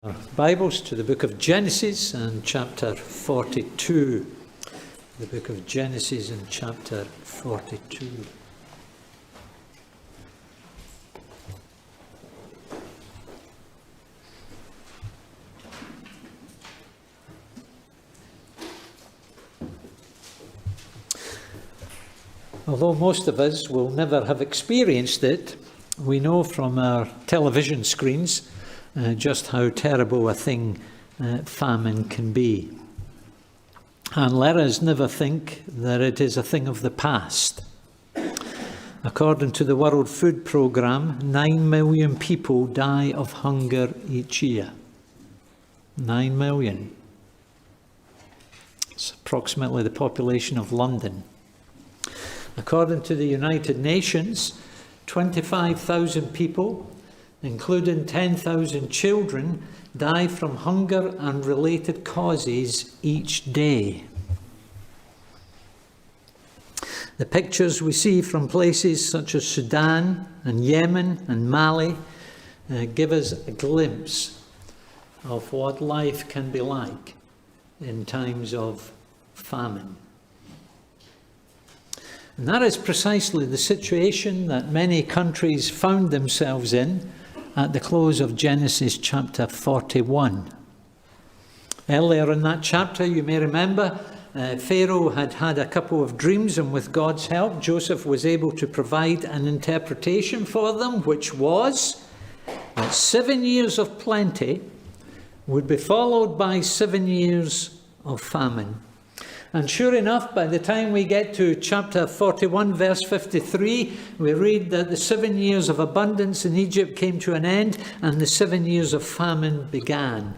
Our Bibles to the book of Genesis and chapter 42. The book of Genesis and chapter 42. Although most of us will never have experienced it, we know from our television screens just how terrible a thing famine can be. And let us never think that it is a thing of the past. According to the World Food Programme, 9 million people die of hunger each year. 9 million. It's approximately the population of London. According to the United Nations, 25,000 people, including 10,000 children, die from hunger and related causes each day. The pictures we see from places such as Sudan and Yemen and Mali give us a glimpse of what life can be like in times of famine. And that is precisely the situation that many countries found themselves in at the close of Genesis chapter 41. Earlier in that chapter, you may remember, Pharaoh had had a couple of dreams, and with God's help, Joseph was able to provide an interpretation for them, which was that 7 years of plenty would be followed by 7 years of famine. And sure enough, by the time we get to chapter 41, verse 53, we read that the 7 years of abundance in Egypt came to an end, and the 7 years of famine began.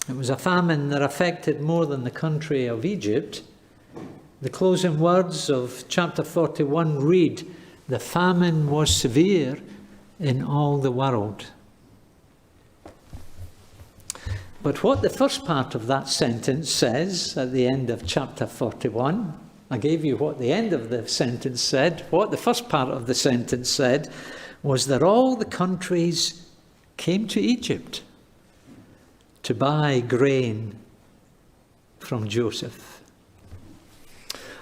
It was a famine that affected more than the country of Egypt. The closing words of chapter 41 read, "The famine was severe in all the world." But what the first part of that sentence says at the end of chapter 41, I gave you what the end of the sentence said. What the first part of the sentence said was that all the countries came to Egypt to buy grain from Joseph.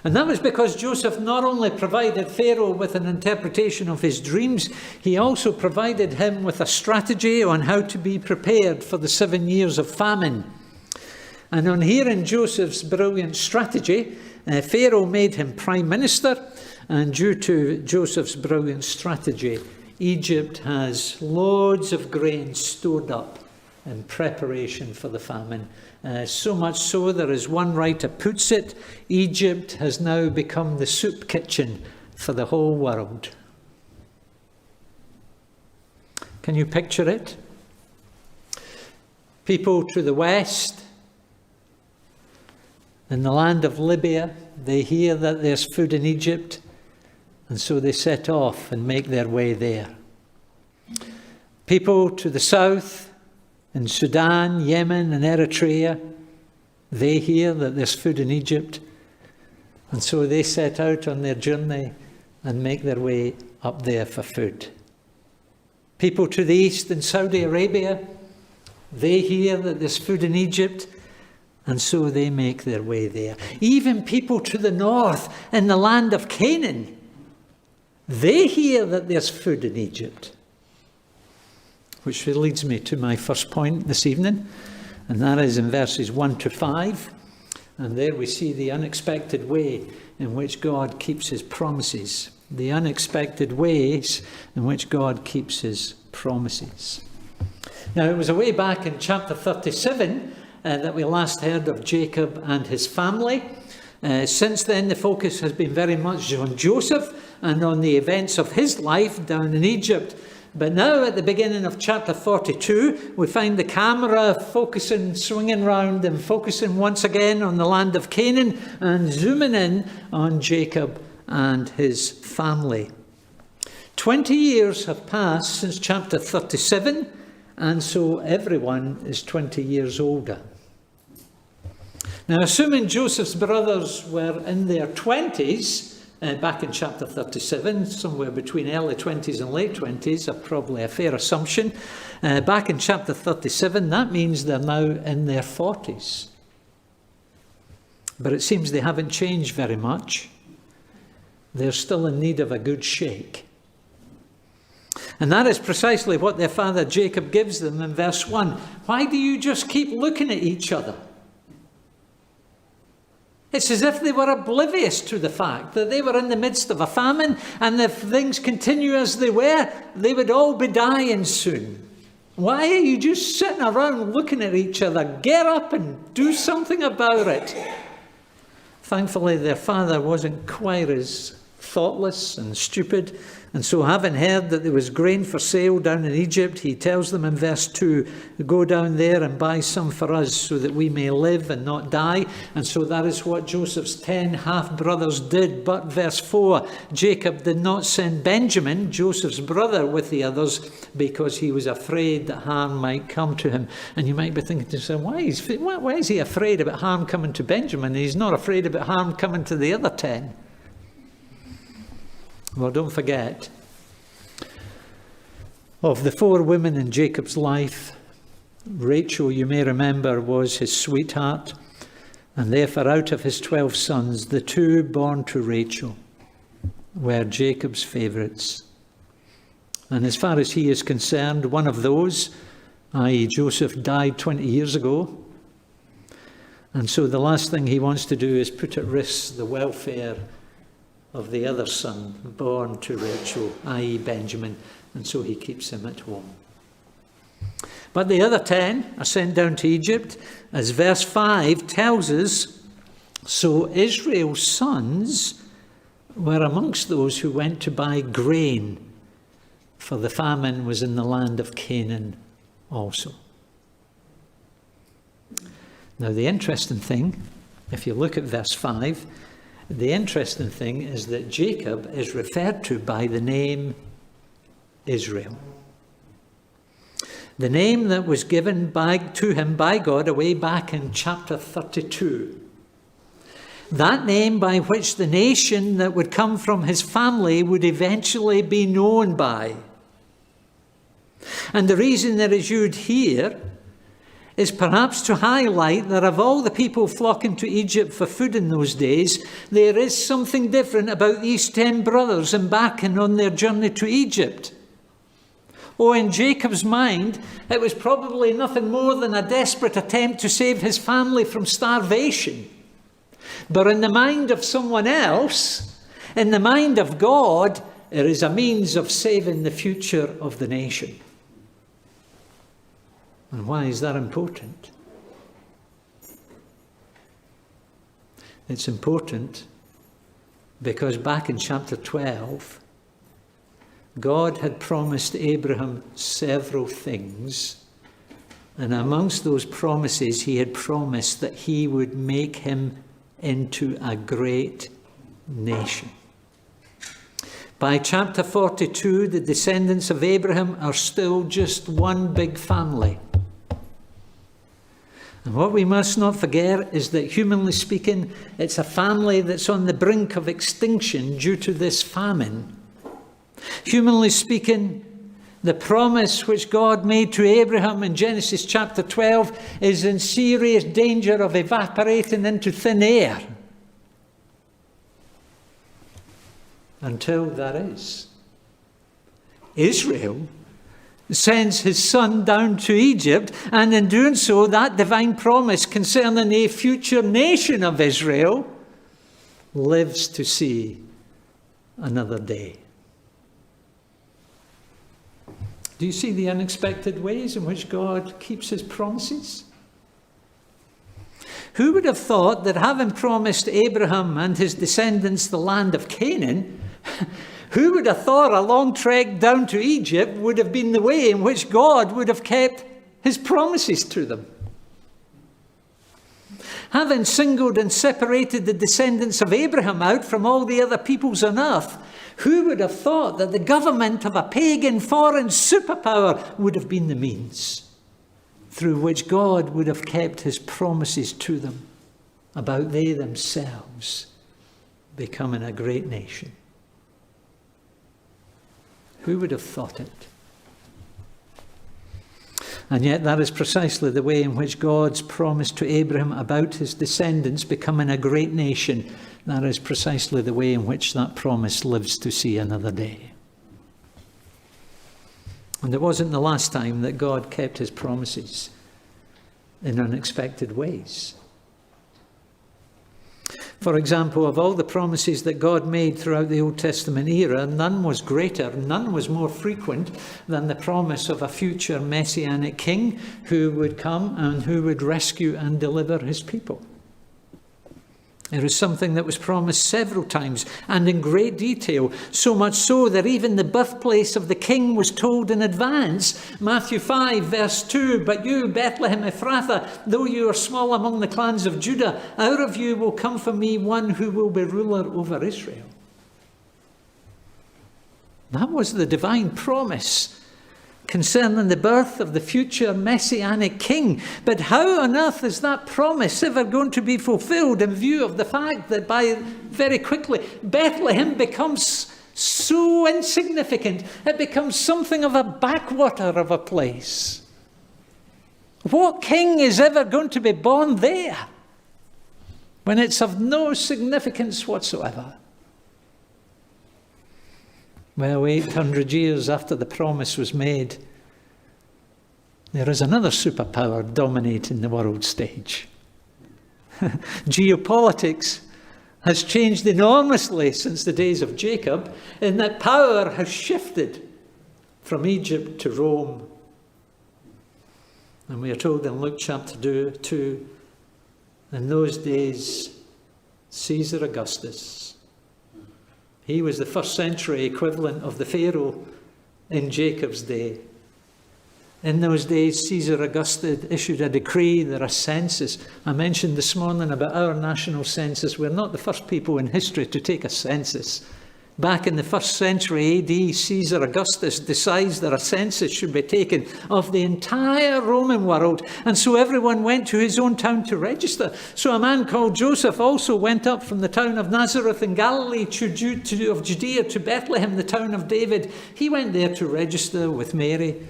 And that was because Joseph not only provided Pharaoh with an interpretation of his dreams, he also provided him with a strategy on how to be prepared for the 7 years of famine. And on hearing Joseph's brilliant strategy, Pharaoh made him prime minister, and due to Joseph's brilliant strategy, Egypt has loads of grain stored up in preparation for the famine. So much so that, as one writer puts it, Egypt has now become the soup kitchen for the whole world. Can you picture it? People to the west, in the land of Libya, they hear that there's food in Egypt, and so they set off and make their way there. People to the south, in Sudan, Yemen, and Eritrea, they hear that there's food in Egypt, and so they set out on their journey and make their way up there for food. People to the east in Saudi Arabia, they hear that there's food in Egypt, and so they make their way there. Even people to the north in the land of Canaan, they hear that there's food in Egypt. Which leads me to my first point this evening, and that is in verses 1 to 5. And there we see the unexpected way in which God keeps his promises. The unexpected ways in which God keeps his promises. Now, it was way back in chapter 37 that we last heard of Jacob and his family. Since then, the focus has been very much on Joseph and on the events of his life down in Egypt. But now, at the beginning of chapter 42, we find the camera focusing, swinging round and focusing once again on the land of Canaan and zooming in on Jacob and his family. 20 years have passed since chapter 37, and so everyone is 20 years older. Now, assuming Joseph's brothers were in their 20s back in chapter 37, somewhere between early 20s and late 20s, are probably a fair assumption. Back in chapter 37, that means they're now in their 40s. But it seems they haven't changed very much. They're still in need of a good shake. And that is precisely what their father Jacob gives them in verse 1. Why do you just keep looking at each other? It's as if they were oblivious to the fact that they were in the midst of a famine, and if things continue as they were, they would all be dying soon. Why are you just sitting around looking at each other? Get up and do something about it. Thankfully, their father wasn't quite as thoughtless and stupid, and so having heard that there was grain for sale down in Egypt, he tells them in verse 2, go down there and buy some for us so that we may live and not die. And so that is what Joseph's 10 half-brothers did. But verse 4, Jacob did not send Benjamin, Joseph's brother, with the others because he was afraid that harm might come to him. And you might be thinking to yourself, why is he afraid about harm coming to Benjamin? He's not afraid about harm coming to the other 10. Well, don't forget, of the 4 women in Jacob's life, Rachel, you may remember, was his sweetheart, and therefore out of his 12 sons, the 2 born to Rachel were Jacob's favourites. And as far as he is concerned, one of those, i.e. Joseph, died 20 years ago. And so the last thing he wants to do is put at risk the welfare of the other son born to Rachel, i.e. Benjamin, and so he keeps him at home. But the other 10 are sent down to Egypt, as verse 5 tells us. So Israel's sons were amongst those who went to buy grain, for the famine was in the land of Canaan also. Now the interesting thing, if you look at verse 5, the interesting thing is that Jacob is referred to by the name Israel. The name that was given to him by God away back in chapter 32. That name by which the nation that would come from his family would eventually be known by. And the reason that is used here is perhaps to highlight that of all the people flocking to Egypt for food in those days, there is something different about these 10 brothers embarking on their journey to Egypt. Oh, in Jacob's mind, it was probably nothing more than a desperate attempt to save his family from starvation. But in the mind of someone else, in the mind of God, it is a means of saving the future of the nation. And why is that important? It's important because back in chapter 12, God had promised Abraham several things. And amongst those promises, he had promised that he would make him into a great nation. By chapter 42, the descendants of Abraham are still just one big family. And what we must not forget is that, humanly speaking, it's a family that's on the brink of extinction due to this famine. Humanly speaking, the promise which God made to Abraham in Genesis chapter 12 is in serious danger of evaporating into thin air. Until that is. Israel sends his son down to Egypt, and in doing so, that divine promise concerning a future nation of Israel lives to see another day. Do you see the unexpected ways in which God keeps his promises? Who would have thought that, having promised Abraham and his descendants the land of Canaan, who would have thought a long trek down to Egypt would have been the way in which God would have kept his promises to them? Having singled and separated the descendants of Abraham out from all the other peoples on earth, who would have thought that the government of a pagan foreign superpower would have been the means through which God would have kept his promises to them about they themselves becoming a great nation. Who would have thought it? And yet that is precisely the way in which God's promise to Abraham about his descendants becoming a great nation, that is precisely the way in which that promise lives to see another day. And it wasn't the last time that God kept his promises in unexpected ways. For example, of all the promises that God made throughout the Old Testament era, none was greater, none was more frequent than the promise of a future messianic king who would come and who would rescue and deliver his people. It is something that was promised several times and in great detail, so much so that even the birthplace of the king was told in advance. Matthew 5 verse 2, "But you, Bethlehem Ephrathah, though you are small among the clans of Judah, out of you will come for me one who will be ruler over Israel." That was the divine promise concerning the birth of the future messianic king. But how on earth is that promise ever going to be fulfilled in view of the fact that very quickly Bethlehem becomes so insignificant, it becomes something of a backwater of a place? What king is ever going to be born there when it's of no significance whatsoever? Well, 800 years after the promise was made, there is another superpower dominating the world stage. Geopolitics has changed enormously since the days of Jacob, in that power has shifted from Egypt to Rome. And we are told in Luke chapter 2, in those days, Caesar Augustus, he was the first century equivalent of the Pharaoh in Jacob's day. In those days, Caesar Augustus issued a decree that a census, I mentioned this morning about our national census, we're not the first people in history to take a census. Back in the 1st century AD, Caesar Augustus decides that a census should be taken of the entire Roman world, and so everyone went to his own town to register. So a man called Joseph also went up from the town of Nazareth in Galilee of Judea to Bethlehem, the town of David. He went there to register with Mary,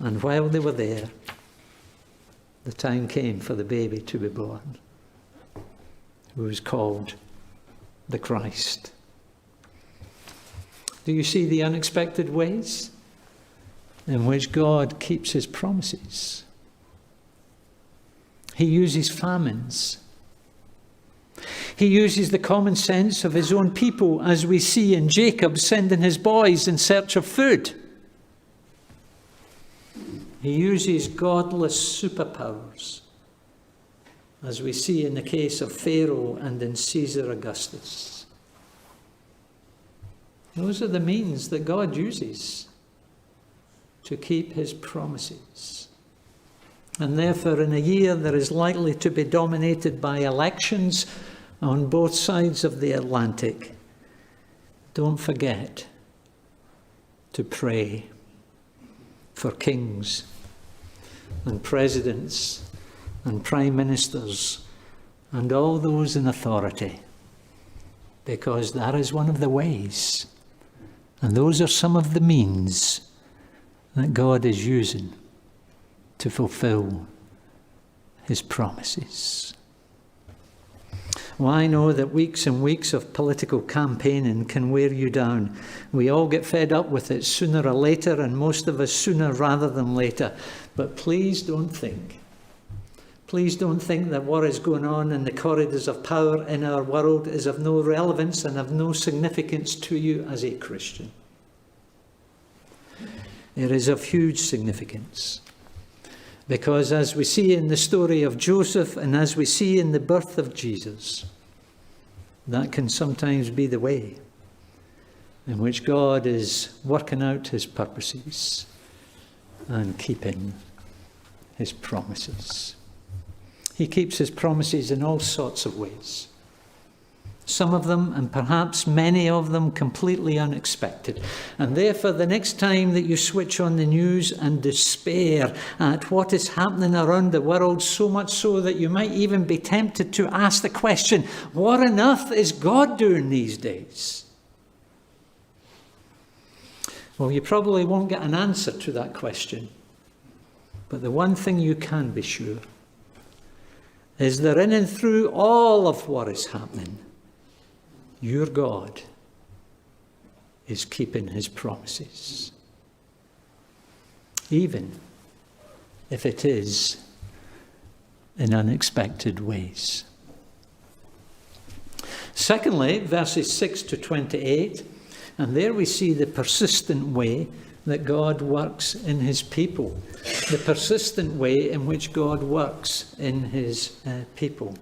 and while they were there, the time came for the baby to be born, who was called the Christ. Do you see the unexpected ways in which God keeps his promises? He uses famines. He uses the common sense of his own people, as we see in Jacob sending his boys in search of food. He uses godless superpowers, as we see in the case of Pharaoh and in Caesar Augustus. Those are the means that God uses to keep his promises. And therefore, in a year that is likely to be dominated by elections on both sides of the Atlantic, don't forget to pray for kings and presidents and prime ministers and all those in authority, because that is one of the ways. And those are some of the means that God is using to fulfill his promises. Well, I know that weeks and weeks of political campaigning can wear you down. We all get fed up with it sooner or later, and most of us sooner rather than later. But please don't think that what is going on in the corridors of power in our world is of no relevance and of no significance to you as a Christian. It is of huge significance, because as we see in the story of Joseph and as we see in the birth of Jesus, that can sometimes be the way in which God is working out his purposes and keeping his promises. He keeps his promises in all sorts of ways. Some of them, and perhaps many of them, completely unexpected. And therefore, the next time that you switch on the news and despair at what is happening around the world, so much so that you might even be tempted to ask the question, what on earth is God doing these days? Well, you probably won't get an answer to that question. But the one thing you can be sure is that in and through all of what is happening, your God is keeping his promises, even if it is in unexpected ways. Secondly, verses 6 to 28, and there we see the persistent way that God works in his people, the persistent way in which God works in his people.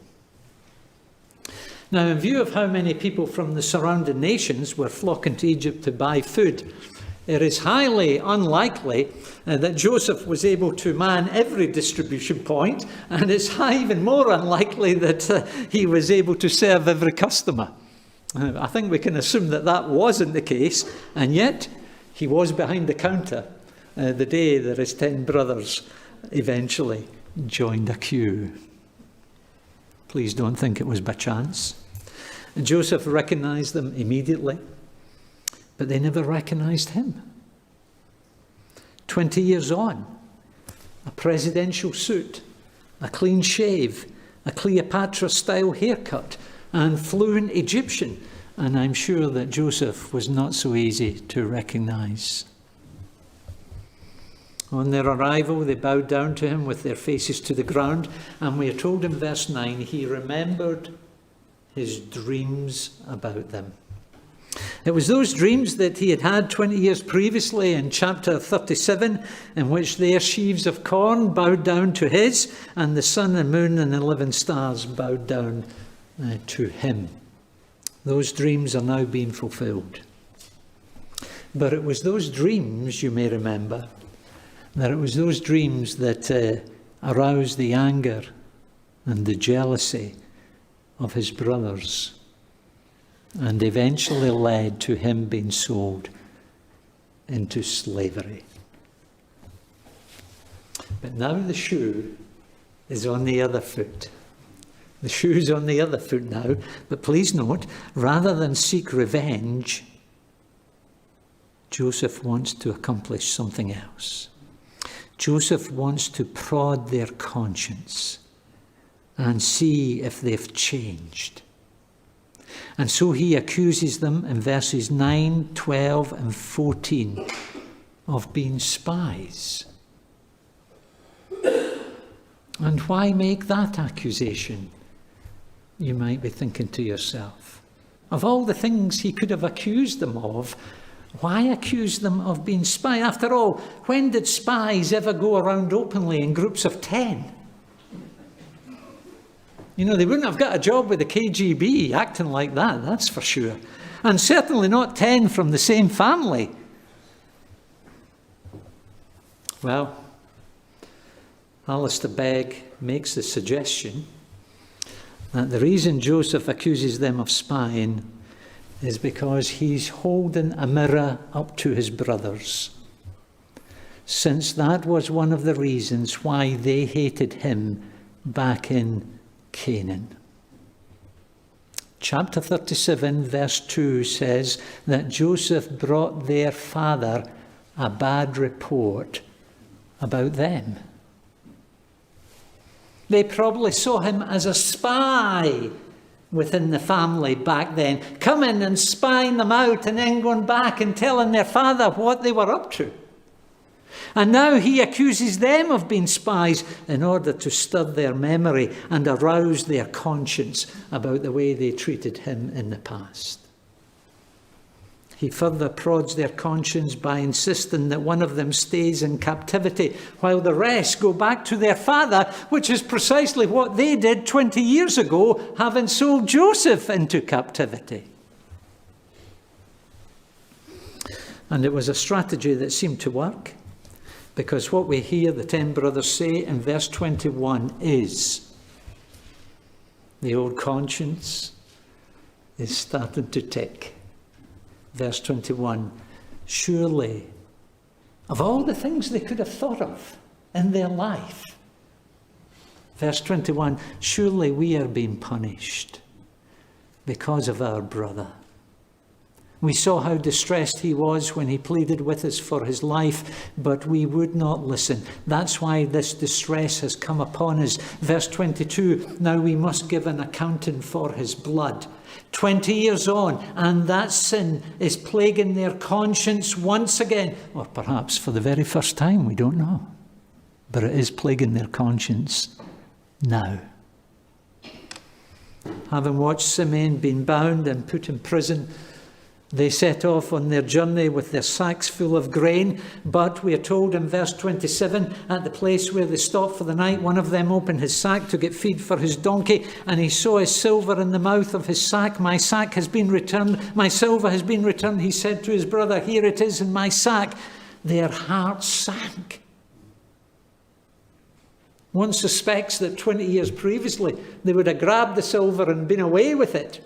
Now, in view of how many people from the surrounding nations were flocking to Egypt to buy food, it is highly unlikely that Joseph was able to man every distribution point, and it's even more unlikely that he was able to serve every customer. I think we can assume that that wasn't the case, and yet he was behind the counter the day that his 10 brothers eventually joined a queue. Please don't think it was by chance. Joseph recognized them immediately, but they never recognized him. 20 years on, a presidential suit, a clean shave, a Cleopatra-style haircut, and fluent Egyptian, and I'm sure that Joseph was not so easy to recognize. On their arrival, they bowed down to him with their faces to the ground, and we are told in verse 9, he remembered his dreams about them. It was those dreams that he had had 20 years previously in chapter 37, in which their sheaves of corn bowed down to his, and the sun and moon and 11 stars bowed down to him. Those dreams are now being fulfilled. But it was those dreams, you may remember, that it was those dreams that aroused the anger and the jealousy of his brothers, and eventually led to him being sold into slavery. But now the shoe is on the other foot. The shoe's on the other foot now, but please note, rather than seek revenge, Joseph wants to accomplish something else. Joseph wants to prod their conscience and see if they've changed. And so he accuses them in verses 9, 12 and 14 of being spies. And why make that accusation? You might be thinking to yourself. Of all the things he could have accused them of, why accuse them of being spies? After all, when did spies ever go around openly in groups of 10? You know, they wouldn't have got a job with the KGB acting like that, that's for sure. And certainly not 10 from the same family. Well, Alistair Begg makes the suggestion that the reason Joseph accuses them of spying is because he's holding a mirror up to his brothers, since that was one of the reasons why they hated him back in Canaan. Chapter 37, verse 2 says that Joseph brought their father a bad report about them. They probably saw him as a spy within the family back then, coming and spying them out and then going back and telling their father what they were up to. And now he accuses them of being spies in order to stir their memory and arouse their conscience about the way they treated him in the past. He further prods their conscience by insisting that one of them stays in captivity while the rest go back to their father, which is precisely what they did 20 years ago, having sold Joseph into captivity. And it was a strategy that seemed to work, because what we hear the 10 brothers say in verse 21 is the old conscience, is starting to tick. Verse 21, surely, of all the things they could have thought of in their life, verse 21, surely we are being punished because of our brother. We saw how distressed he was when he pleaded with us for his life, but we would not listen. That's why this distress has come upon us. Verse 22, now we must give an accounting for his blood. 20 years on, and that sin is plaguing their conscience once again. Or perhaps for the very first time, we don't know. But it is plaguing their conscience now. Having watched Simeon being bound and put in prison, they set off on their journey with their sacks full of grain, but we are told in verse 27, at the place where they stopped for the night, one of them opened his sack to get feed for his donkey, and he saw his silver in the mouth of his sack. My sack has been returned, my silver has been returned, he said to his brother, here it is in my sack. Their hearts sank. One suspects that 20 years previously, they would have grabbed the silver and been away with it.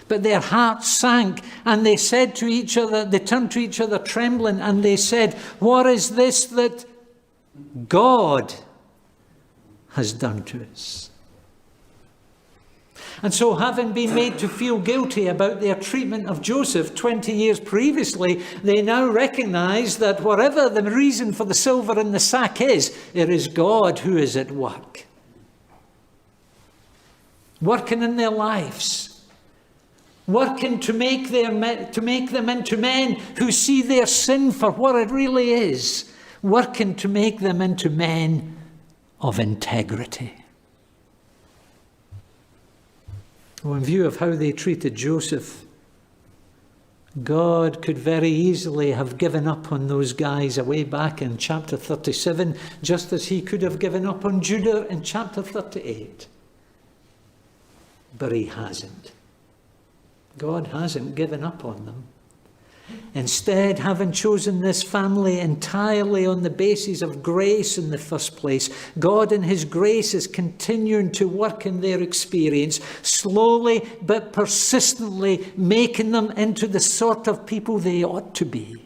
But their hearts sank, and they said to each other, they turned to each other trembling, and they said, what is this that God has done to us? And so, having been made to feel guilty about their treatment of Joseph 20 years previously, they now recognize that whatever the reason for the silver in the sack is, it is God who is at work. Working in their lives. Working to make them into men who see their sin for what it really is. Working to make them into men of integrity. Well, in view of how they treated Joseph, God could very easily have given up on those guys away back in chapter 37, just as he could have given up on Judah in chapter 38. But he hasn't. God hasn't given up on them. Instead, having chosen this family entirely on the basis of grace in the first place, God in his grace is continuing to work in their experience, slowly but persistently making them into the sort of people they ought to be.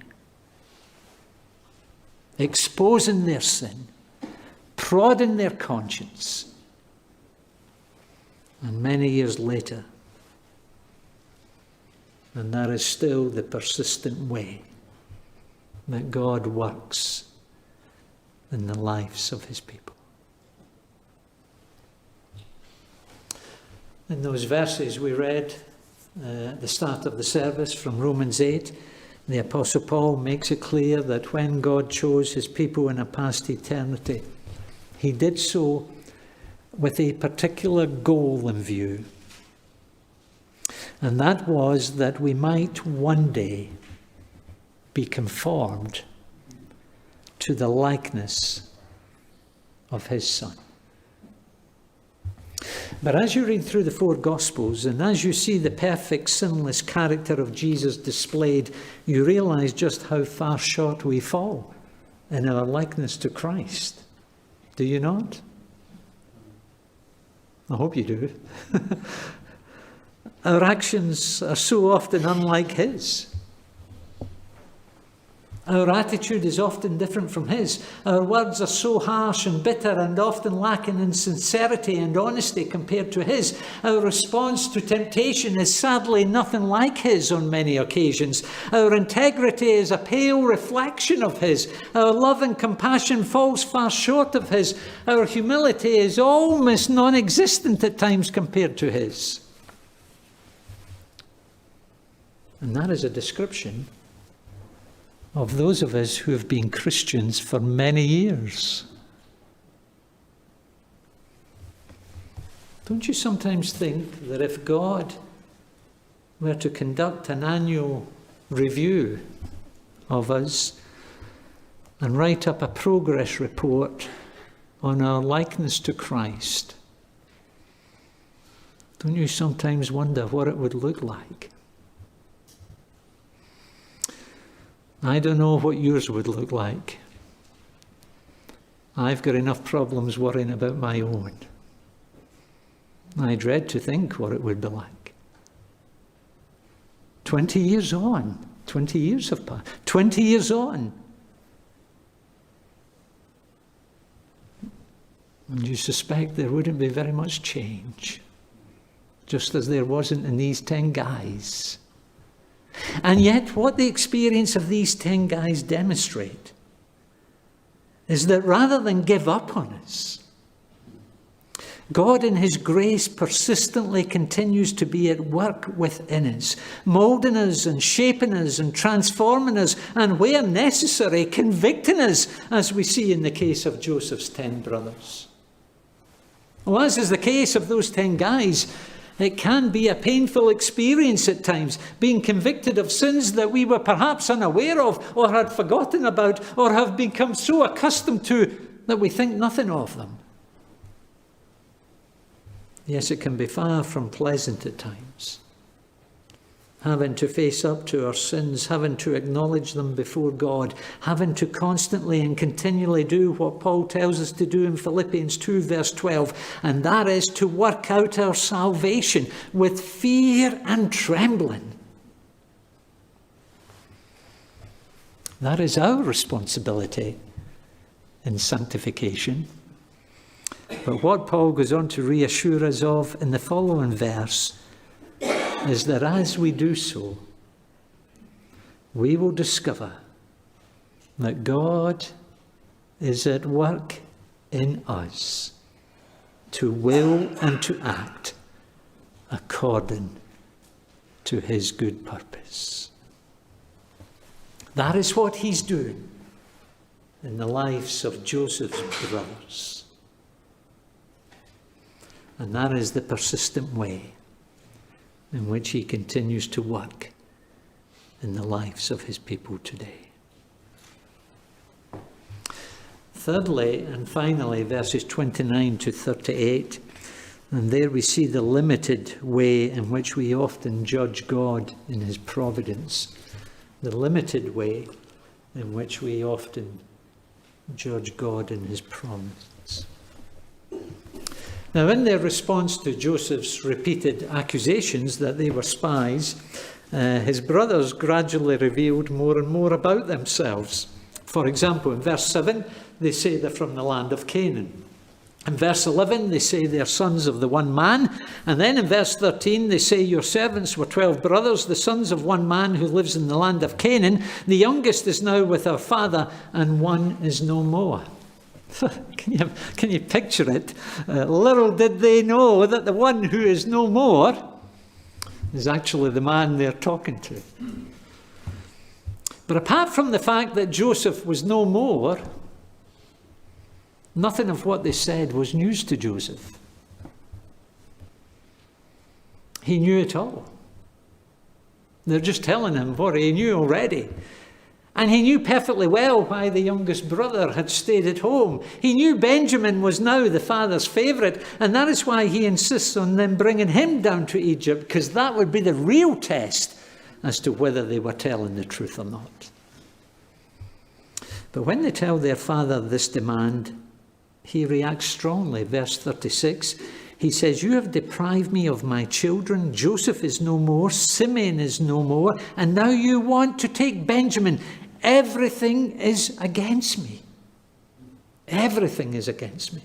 Exposing their sin, prodding their conscience. And many years later, and that is still the persistent way that God works in the lives of his people. In those verses we read at the start of the service from Romans 8, the Apostle Paul makes it clear that when God chose his people in a past eternity, he did so with a particular goal in view. And that was that we might one day be conformed to the likeness of his Son. But as you read through the four Gospels, and as you see the perfect, sinless character of Jesus displayed, you realize just how far short we fall in our likeness to Christ. Do you not? I hope you do. Our actions are so often unlike his. Our attitude is often different from his. Our words are so harsh and bitter and often lacking in sincerity and honesty compared to his. Our response to temptation is sadly nothing like his on many occasions. Our integrity is a pale reflection of his. Our love and compassion falls far short of his. Our humility is almost non-existent at times compared to his. And that is a description of those of us who have been Christians for many years. Don't you sometimes think that if God were to conduct an annual review of us and write up a progress report on our likeness to Christ, don't you sometimes wonder what it would look like? I don't know what yours would look like. I've got enough problems worrying about my own. I dread to think what it would be like. 20 years on. 20 years have passed. 20 years on. And you suspect there wouldn't be very much change, just as there wasn't in these 10 guys. And yet, what the experience of these 10 guys demonstrate is that rather than give up on us, God in his grace persistently continues to be at work within us, moulding us and shaping us and transforming us, and where necessary, convicting us, as we see in the case of Joseph's 10 brothers. Well, as is the case of those 10 guys, it can be a painful experience at times, being convicted of sins that we were perhaps unaware of, or had forgotten about, or have become so accustomed to that we think nothing of them. Yes, it can be far from pleasant at times, having to face up to our sins, having to acknowledge them before God, having to constantly and continually do what Paul tells us to do in Philippians 2 verse 12, and that is to work out our salvation with fear and trembling. That is our responsibility in sanctification. But what Paul goes on to reassure us of in the following verse is that as we do so, we will discover that God is at work in us to will and to act according to his good purpose. That is what he's doing in the lives of Joseph's brothers. And that is the persistent way in which he continues to work in the lives of his people today. Thirdly and finally, verses 29 to 38, and there we see the limited way in which we often judge God in his providence. The limited way in which we often judge God in his providence. Now, in their response to Joseph's repeated accusations that they were spies, his brothers gradually revealed more and more about themselves. For example, in verse 7, they say they're from the land of Canaan. In verse 11, they say they're sons of the one man. And then in verse 13, they say, your servants were 12 brothers, the sons of one man who lives in the land of Canaan. The youngest is now with our father, and one is no more. Can you picture it? Little did they know that the one who is no more is actually the man they're talking to. But apart from the fact that Joseph was no more, nothing of what they said was news to Joseph. He knew it all. They're just telling him what he knew already. And he knew perfectly well why the youngest brother had stayed at home. He knew Benjamin was now the father's favourite, and that is why he insists on them bringing him down to Egypt, because that would be the real test as to whether they were telling the truth or not. But when they tell their father this demand, he reacts strongly. Verse 36, he says, you have deprived me of my children. Joseph is no more, Simeon is no more, and now you want to take Benjamin. Everything is against me. Everything is against me.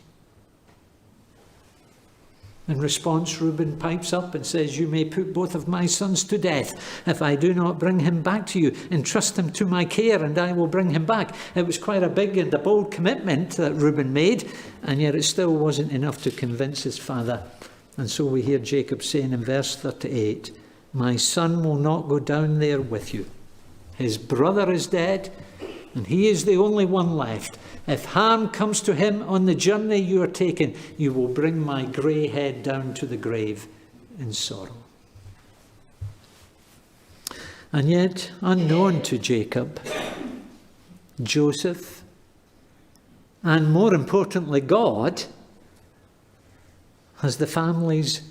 In response, Reuben pipes up and says, you may put both of my sons to death if I do not bring him back to you. Entrust him to my care and I will bring him back. It was quite a big and a bold commitment that Reuben made, and yet it still wasn't enough to convince his father. And so we hear Jacob saying in verse 38, my son will not go down there with you. His brother is dead, and he is the only one left. If harm comes to him on the journey you are taking, you will bring my grey head down to the grave in sorrow. And yet, unknown to Jacob, Joseph, and more importantly, God, has the family's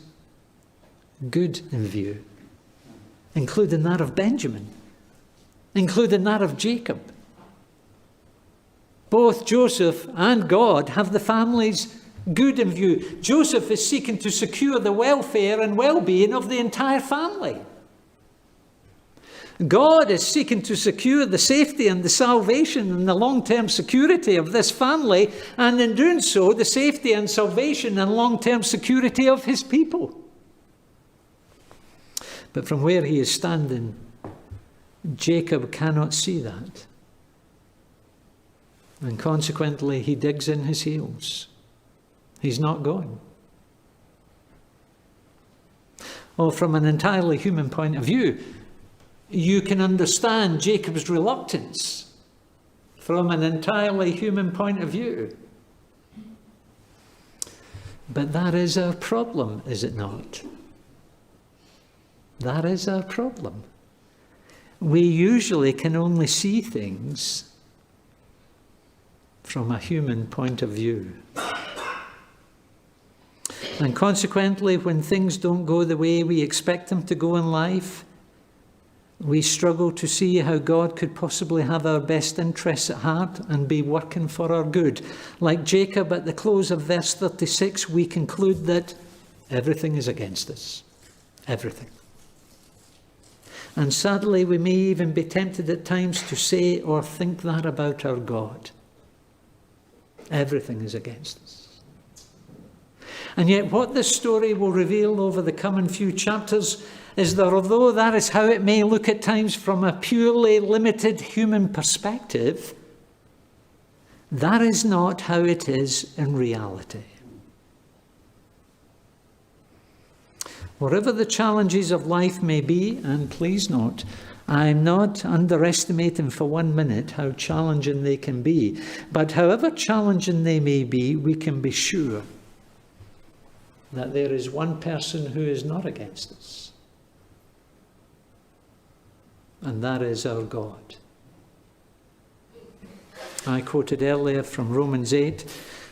good in view, including that of Benjamin, including that of Jacob. Both Joseph and God have the family's good in view. Joseph is seeking to secure the welfare and well-being of the entire family. God is seeking to secure the safety and the salvation and the long-term security of this family, and in doing so, the safety and salvation and long-term security of his people. But from where he is standing, Jacob cannot see that. And consequently, he digs in his heels. He's not going. Or from an entirely human point of view, you can understand Jacob's reluctance from an entirely human point of view. But that is our problem, is it not? That is our problem. We usually can only see things from a human point of view. And consequently, when things don't go the way we expect them to go in life, we struggle to see how God could possibly have our best interests at heart and be working for our good. Like Jacob, at the close of verse 36, we conclude that everything is against us. Everything. And sadly, we may even be tempted at times to say or think that about our God. Everything is against us. And yet what this story will reveal over the coming few chapters is that although that is how it may look at times from a purely limited human perspective, that is not how it is in reality. Whatever the challenges of life may be, and please note, I am not underestimating for 1 minute how challenging they can be, but however challenging they may be, we can be sure that there is one person who is not against us. And that is our God. I quoted earlier from Romans 8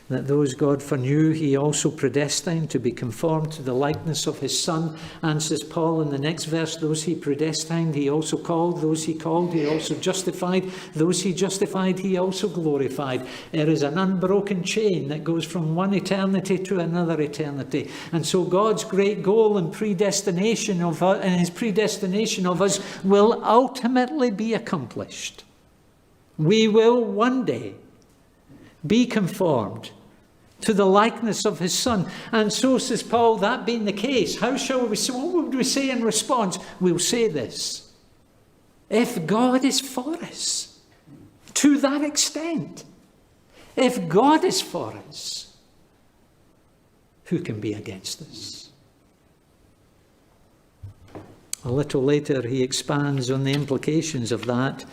that those God foreknew, he also predestined to be conformed to the likeness of his Son. And says Paul in the next verse, those he predestined, he also called. Those he called, he also justified. Those he justified, he also glorified. There is an unbroken chain that goes from one eternity to another eternity. And so God's great goal and predestination of us, and his predestination of us will ultimately be accomplished. We will one day be conformed to the likeness of his Son. And so, says Paul, that being the case, how shall we say, what would we say in response? We'll say this: if God is for us, to that extent, if God is for us, who can be against us? A little later, he expands on the implications of that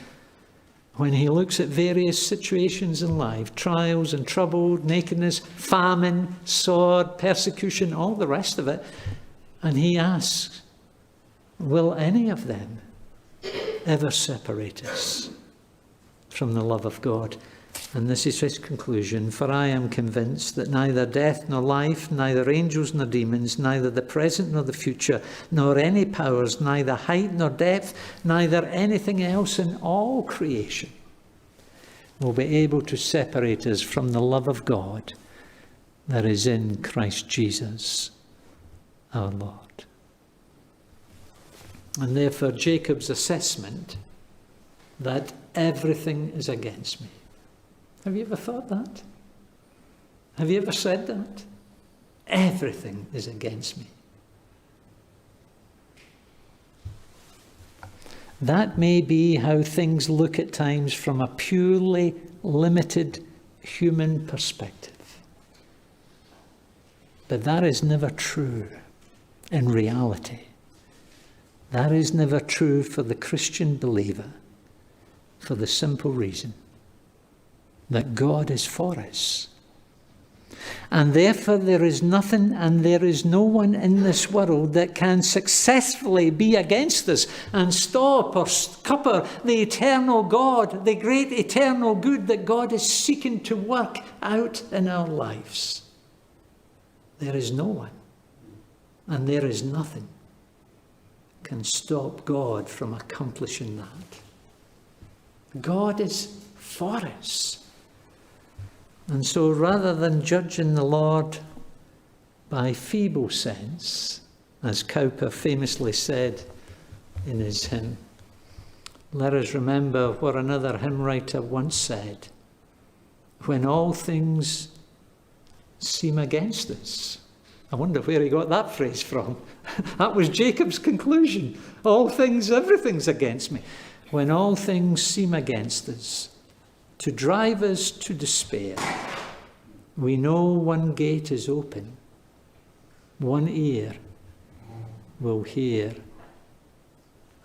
when he looks at various situations in life, trials and trouble, nakedness, famine, sword, persecution, all the rest of it. And he asks, will any of them ever separate us from the love of God? And this is his conclusion: for I am convinced that neither death nor life, neither angels nor demons, neither the present nor the future, nor any powers, neither height nor depth, neither anything else in all creation will be able to separate us from the love of God that is in Christ Jesus our Lord. And therefore Jacob's assessment that everything is against me. Have you ever thought that? Have you ever said that? Everything is against me. That may be how things look at times from a purely limited human perspective. But that is never true in reality. That is never true for the Christian believer, for the simple reason that God is for us. And therefore there is nothing and there is no one in this world that can successfully be against us and stop or scupper the eternal God, the great eternal good that God is seeking to work out in our lives. There is no one and there is nothing can stop God from accomplishing that. God is for us. And so rather than judging the Lord by feeble sense, as Cowper famously said in his hymn, let us remember what another hymn writer once said: when all things seem against us. I wonder where he got that phrase from. That was Jacob's conclusion. All things, everything's against me. When all things seem against us, to drive us to despair, we know one gate is open, one ear will hear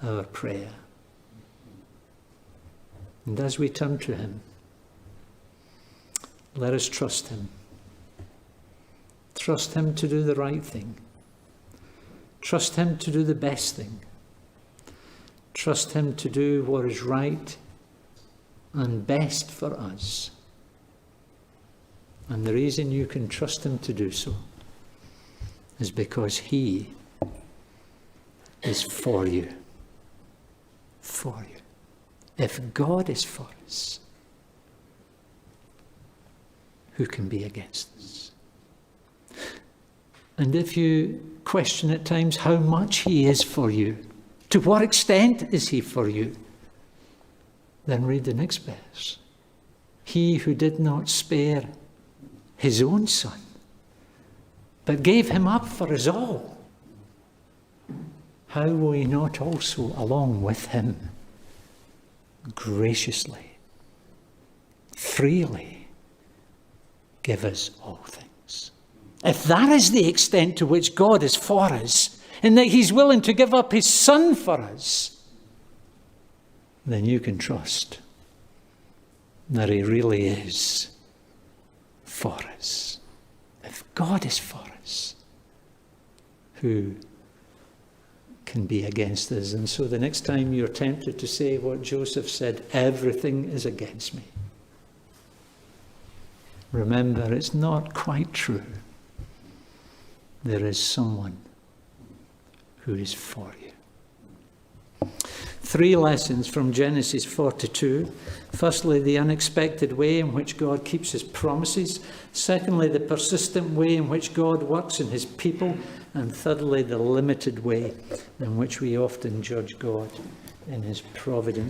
our prayer. And as we turn to him, let us trust him. Trust him to do the right thing. Trust him to do the best thing. Trust him to do what is right and best for us. And the reason you can trust him to do so is because he is for you. For you. If God is for us, who can be against us? And if you question at times how much he is for you, to what extent is he for you, then read the next verse. He who did not spare his own son, but gave him up for us all, how will he not also, along with him, graciously, freely give us all things? If that is the extent to which God is for us, and that he's willing to give up his son for us, then you can trust that he really is for us. If God is for us, who can be against us? And so the next time you're tempted to say what Joseph said, everything is against me, remember, it's not quite true. There is someone who is for you. 3 lessons from Genesis 42. Firstly, the unexpected way in which God keeps his promises. Secondly, the persistent way in which God works in his people. And thirdly, the limited way in which we often judge God in his providence.